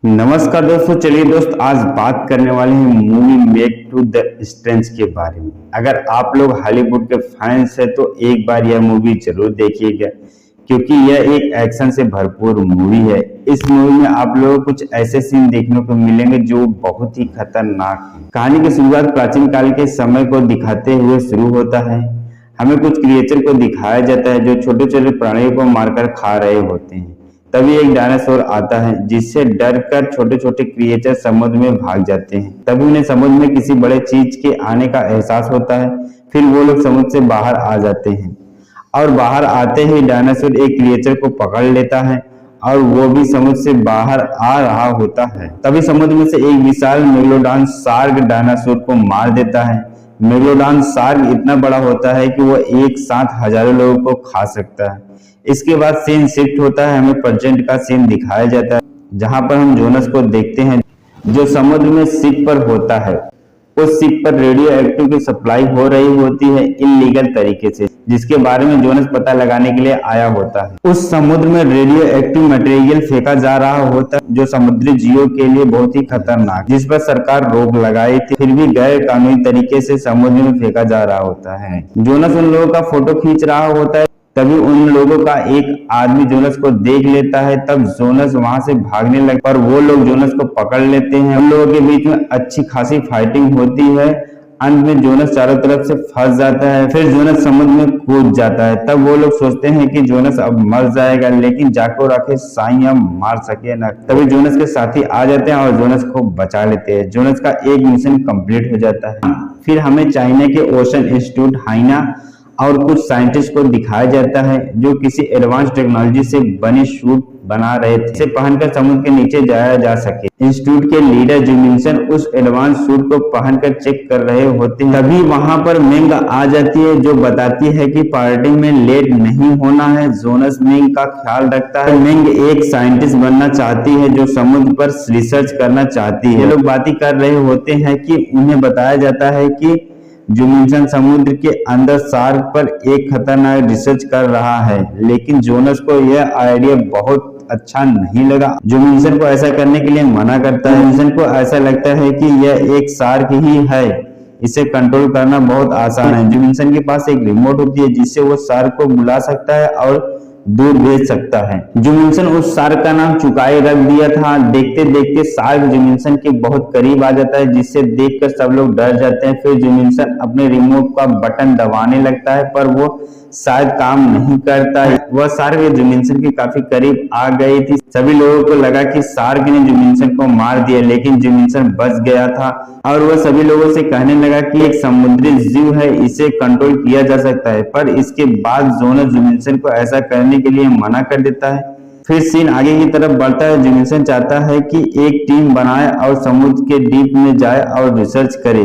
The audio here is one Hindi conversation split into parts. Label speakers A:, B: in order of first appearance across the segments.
A: नमस्कार दोस्तों, चलिए दोस्त आज बात करने वाले हैं movie make to the strange के बारे में। अगर आप लोग हॉलीवुड के फैंस हैं तो एक बार यह मूवी जरूर देखिएगा, क्योंकि यह एक एक्शन से भरपूर मूवी है। इस मूवी में आप लोगों को कुछ ऐसे सीन देखने को मिलेंगे जो बहुत ही खतरनाक है। कहानी की शुरुआत प्राचीन काल के समय को दिखाते हुए शुरू होता है। हमें कुछ क्रिएचर को दिखाया जाता है जो छोटे छोटे प्राणियों को मारकर खा रहे होते हैं। तभी एक डायनासोर आता है, जिससे डरकर छोटे छोटे क्रिएचर समुद्र में भाग जाते हैं। तभी उन्हें समुद्र में किसी बड़े चीज के आने का एहसास होता है। फिर वो लोग समुद्र से बाहर आ जाते हैं और बाहर आते ही डायनासोर एक क्रिएचर को पकड़ लेता है और वो भी समुद्र से बाहर आ रहा होता है। तभी समुद्र में से एक विशाल मेगलोडॉन शार्क डायनासोर को मार देता है। मेगलोडॉन शार्क इतना बड़ा होता है कि वो एक साथ हजारों लोगों को खा सकता है। इसके बाद सीन शिफ्ट होता है, हमें प्रेजेंट का सीन दिखाया जाता है, जहां पर हम जोनस को देखते हैं जो समुद्र में शिप पर होता है। उस शिप पर रेडियो एक्टिव की सप्लाई हो रही होती है इलीगल तरीके से, जिसके बारे में जोनस पता लगाने के लिए आया होता है। उस समुद्र में रेडियो एक्टिव मटेरियल फेंका जा रहा होता है जो समुद्री जीवों के लिए बहुत ही खतरनाक, जिस पर सरकार रोक लगाई थी, फिर भी गैर कानूनी तरीके से समुद्र में फेंका जा रहा होता है। जोनस उन लोगों का फोटो खींच रहा होता है, तभी उन लोगों का एक आदमी जोनस को देख लेता है। तब जोनस वहां से भागने लगता है, पर वो लोग जोनस को पकड़ लेते हैं। उन लोगों के बीच में अच्छी खासी फाइटिंग होती है। अंत में जोनस चारों तरफ से फंस जाता है। फिर जोनस समुद्र में कूद जाता है। तब वो लोग सोचते हैं कि जोनस अब मर जाएगा, लेकिन जाको रखे साइया मार सके ना। तभी जोनस के साथी आ जाते हैं और जोनस को बचा लेते हैं। जोनस का एक मिशन कंप्लीट हो जाता है। फिर हमें चाइना के ओशन इंस्टीट्यूट हाइना और कुछ साइंटिस्ट को दिखाया जाता है जो किसी एडवांस टेक्नोलॉजी से बने सूट बना रहे थे, इसे पहनकर समुद्र के नीचे जाया जा सके। इंस्टीट्यूट के लीडर जिमिन्सन उस एडवांस सूट को पहनकर चेक कर रहे होते हैं। तभी वहां पर मेंग आ जाती है जो बताती है कि पार्टी में लेट नहीं होना है। जोनस मेंग का ख्याल रखता है। मेंग एक साइंटिस्ट बनना चाहती है जो समुद्र पर रिसर्च करना चाहती है। ये लोग बातें कर रहे होते हैं कि उन्हें बताया जाता है कि जिमिन्सन समुद्र के अंदर शार्क पर एक खतरनाक रिसर्च कर रहा है, लेकिन जोनस को यह आइडिया बहुत अच्छा नहीं लगा। जिमिन्सन को ऐसा करने के लिए मना करता है। जिमिन्सन को ऐसा लगता है कि यह एक शार्क ही है, इसे कंट्रोल करना बहुत आसान है। जिमिन्सन के पास एक रिमोट होती है जिससे वो शार्क को बुला सकता है और दूर भेज सकता है। जिमिन्सन उस शार्क का नाम चुकाई रख दिया था। देखते देखते शार्क जिमिन्सन के बहुत करीब आ जाता है, जिससे देखकर सब लोग डर जाते हैं। फिर जिमिन्सन अपने रिमोट का बटन दबाने लगता है, पर वो शायद काम नहीं करता है। वह शार्क जिमिन्सन के काफी करीब आ गई थी। सभी लोगों को लगा कि शार्क ने जिमिन्सन को मार दिया, लेकिन जिमिन्सन बच गया था और वह सभी लोगों से कहने लगा कि एक समुद्री जीव है, इसे कंट्रोल किया जा सकता है। पर इसके बाद जोनस जिमिन्सन को ऐसा करने के लिए मना कर देता है। फिर सीन आगे की तरफ बढ़ता है। जिमिन्सन चाहता है कि एक टीम बनाए और समुद्र के डीप में जाए और रिसर्च करे।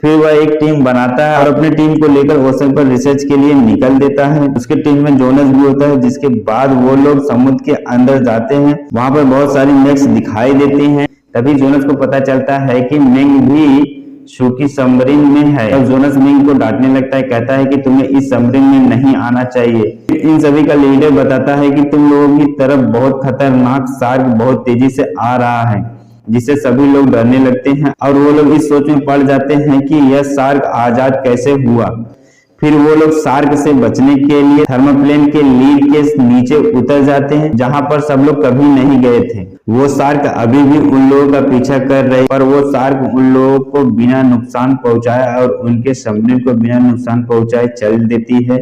A: फिर वह एक टीम बनाता है और अपनी टीम को लेकर ओशन पर रिसर्च के लिए निकल देता है। उसके टीम में जोनस भी होता है। जिसके बाद वो लोग समुद्र के अंदर जाते हैं। वहां पर बहुत सारी नेक्स दिखाई देती हैं। तभी जोनस को पता चलता है कि मेंग भी शूकी सबमरीन में है। तब जोनस मेंग को डांटने लगता है, कहता है कि तुम्हें इस सबमरीन में नहीं आना चाहिए। इन सभी का लीडर बताता है कि तुम लोगों की तरफ बहुत खतरनाक शार्क बहुत तेजी से आ रहा है, जिससे सभी लोग डरने लगते हैं और वो लोग इस सोच में पड़ जाते हैं कि यह शार्क आजाद कैसे हुआ। फिर वो लोग शार्क से बचने के लिए थर्मोप्लेन के लीड के नीचे उतर जाते हैं, जहां पर सब लोग कभी नहीं गए थे। वो शार्क अभी भी उन लोगों का पीछा कर रहे, पर वो शार्क उन लोगों को बिना नुकसान पहुंचाए और उनके सबमरीन को बिना नुकसान पहुंचाए चल देती है।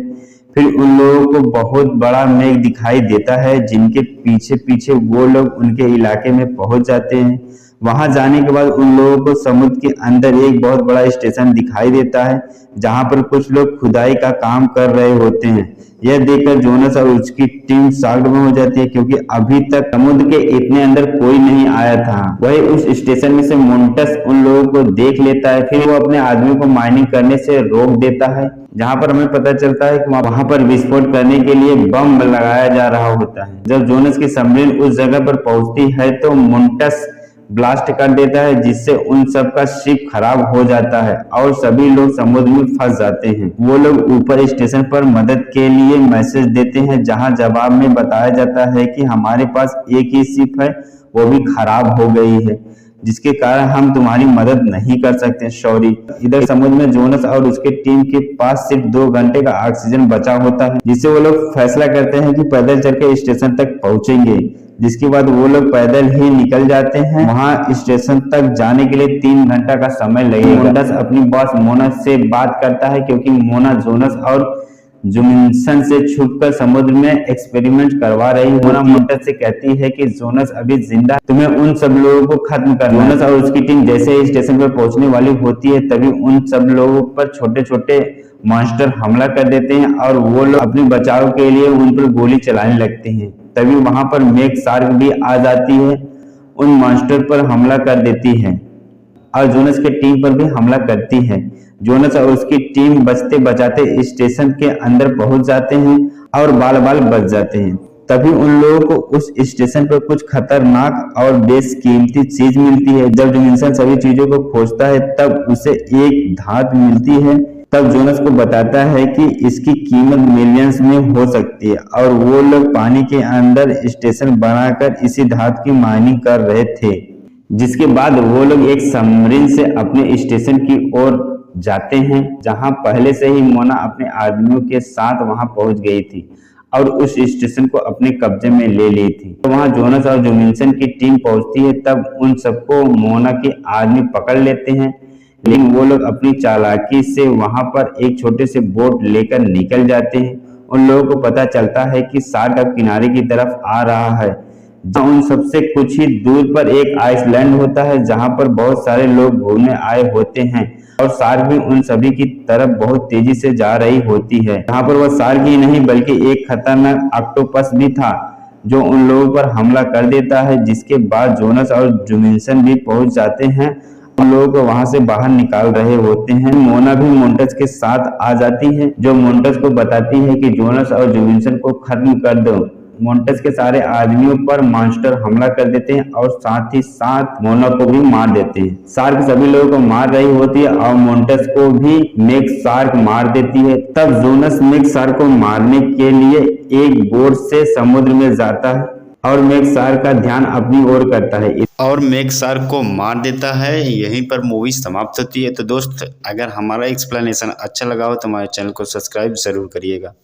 A: फिर उन लोगों को बहुत बड़ा मेघ दिखाई देता है, जिनके पीछे पीछे वो लोग उनके इलाके में पहुंच जाते हैं। वहां जाने के बाद उन लोगों को समुद्र के अंदर एक बहुत बड़ा स्टेशन दिखाई देता है, जहां पर कुछ लोग खुदाई का काम कर रहे होते हैं। यह देखकर जोनस और उसकी टीम शॉक्ड में हो जाती है, क्योंकि अभी तक समुद्र के इतने अंदर कोई नहीं आया था। वही उस स्टेशन में से मोंटस उन लोगों को देख लेता है। फिर वो अपने आदमी को माइनिंग करने से रोक देता है, जहां पर हमें पता चलता है कि वहां पर विस्फोट करने के लिए बम लगाया जा रहा होता है। जब जोनस की सबमरीन उस जगह पर पहुंचती है तो मोंटस ब्लास्ट कर देता है, जिससे उन सब का शिप खराब हो जाता है और सभी लोग समुद्र में फंस जाते हैं। वो लोग ऊपर स्टेशन पर मदद के लिए मैसेज देते हैं, जहां जवाब में बताया जाता है कि हमारे पास एक ही शिप है, वो भी खराब हो गई है, जिसके कारण हम तुम्हारी मदद नहीं कर सकते, सॉरी। इधर समुद्र में जोनस और उसके टीम के पास सिर्फ 2 घंटे का ऑक्सीजन बचा होता है, जिससे वो लोग फैसला करते हैं कि पैदल चल के स्टेशन तक पहुंचेंगे। जिसके बाद वो लोग पैदल ही निकल जाते हैं। वहां स्टेशन तक जाने के लिए 3 घंटा का समय लगेगा। मोंटस अपनी बॉस मोना से बात करता है, क्योंकि मोना जोनस और जुमिनसन से छुपकर समुद्र में एक्सपेरिमेंट करवा रही है। मोना मोंटस से कहती है कि जोनस अभी जिंदा है, तुम्हें उन सब लोगों को खत्म करना है। जोनस और उसकी टीम जैसे ही स्टेशन पर पहुंचने वाली होती है, तभी उन सब लोगों पर छोटे छोटे मॉन्स्टर हमला कर देते हैं और वो लोग अपने बचाव के लिए उन पर गोली चलाने लगते हैं। तभी वहां पर मेघ शार्क भी आ जाती है, उन मॉन्स्टर पर हमला कर देती है और जोनस की टीम पर भी हमला करती है। जोनस और उसकी टीम बचते बचाते स्टेशन के अंदर पहुंच जाते हैं और बाल बाल बच जाते हैं। तभी उन लोगों को उस स्टेशन पर कुछ खतरनाक और बेशकीमती चीज मिलती है। जब जुमिनसन सभी चीजों को खोजता है, तब उसे एक धातु मिलती है। तब जोनस को बताता है कि इसकी कीमत मिलियंस में हो सकती है और वो लोग पानी के अंदर स्टेशन बनाकर इसी धातु की माइनिंग कर रहे थे। जिसके बाद वो लोग एक सबमरीन से अपने स्टेशन की ओर जाते हैं, जहां पहले से ही मोना अपने आदमियों के साथ वहां पहुंच गई थी और उस स्टेशन को अपने कब्जे में ले ली थी। तो वहां जोनस और जुमिनसन की टीम पहुंचती है। तब उन सबको मोना के आदमी पकड़ लेते हैं, लेकिन वो लोग अपनी चालाकी से वहां पर एक छोटे से बोट लेकर निकल जाते हैं। उन लोगों को पता चलता है कि शार्क अब किनारे की तरफ आ रहा है। जहां उन सबसे कुछ ही दूर पर एक आइसलैंड होता है, जहां पर बहुत सारे लोग घूमने आए होते हैं और शार्क भी उन सभी की तरफ बहुत तेजी से जा रही होती है। यहाँ पर वह शार्क ही नहीं बल्कि एक खतरनाक ऑक्टोपस भी था, जो उन लोगों पर हमला कर देता है। जिसके बाद जोनस और जुमिनसन भी पहुंच जाते हैं, उन लोगों को वहां से बाहर निकाल रहे होते हैं। मोना भी मोंटस के साथ आ जाती है, जो मोंटस को बताती है कि जोनस और जुमिनसन को खत्म कर दो। मोंटस के सारे आदमियों पर मॉन्स्टर हमला कर देते हैं और साथ ही साथ मोना को भी मार देते हैं। शार्क सभी लोगों को मार रही होती है और मोंटस को भी मेघ शार्क मार देती है। तब जोनस मेघ शार्क को मारने के लिए एक बोट से समुद्र में जाता है और मेघ शार्क का ध्यान अपनी ओर करता है और मेघ शार्क को मार देता है। यहीं पर मूवी समाप्त होती है। तो दोस्त, अगर हमारा एक्सप्लेनेशन अच्छा लगा हो तो हमारे चैनल को सब्सक्राइब जरूर करिएगा।